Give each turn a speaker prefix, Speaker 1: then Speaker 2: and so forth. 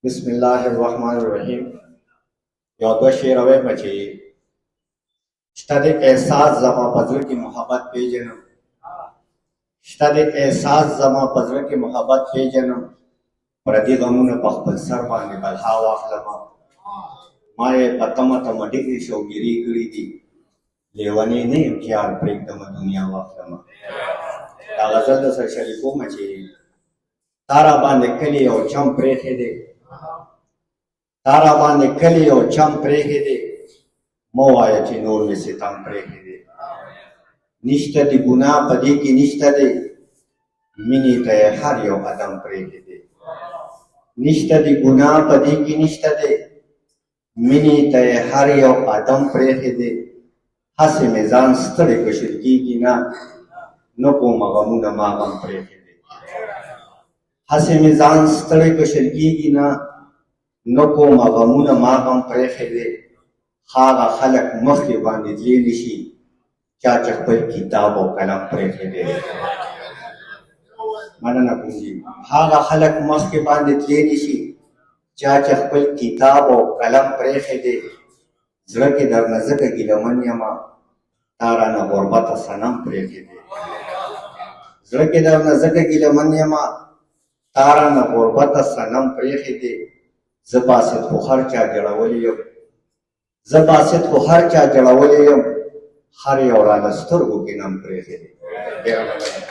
Speaker 1: بسم الله الرحمن الرحیم. یو دو شعر وې بچي. شته د احساس زما په زړه کې محبت پیژنم، شته د احساس زما په زړه کې محبت پیژنم، پردي غمونه په خپل سر باندې بلها واخلمه. ما یې په تمه تمه ډېرې شوګیرې کړي دي، لیونی نه یم چې یار پرېږدمه دنیا واخلمه. دا غزل درسره شریکومه چې تا را باندې کلي یو چم پرېښی دی، تا را باندې کلي یو چم پرېښی دی، مه وایه چې نور مې ستم پرېښی دی. نشته د ګناه په دې کې نشته دی، مینې ته یې هر یو قدم پرېښی دی. نشته د ګناه په دې کې نشته دی، مینې ته یې هر یو قدم پرېښی دی. هسې مې ځان ستړی کشر کېږي نه، نه کومه غمونه ما غم پرېښی دی. هسې مې ځان ستړی کشر کېږي نه، نه کومه غمونه ما غم پرېښی دی. هغه خلک مخکې باندې تللی نشي، چا چې خپل کتاب او قلم پرېښی دی. مننه کوم. هغه خلک مخکې باندې تللی نشي، چا چې خپل کتاب او قلم پرېښی دی. زړه کې درنه ځکه ګیلمن یمه، تا رانه غربته صنم پرېښی دی. زړه کې درنه ځکه ګیلمن یمه، تا رانه غربته صنم پرېښی دی. زه باسط خو هر چا جړولی یم، زه باسط خو هر چا جړولی یم، هر یو را له سترګو کې نم پرېښی دی. ډېره مننه.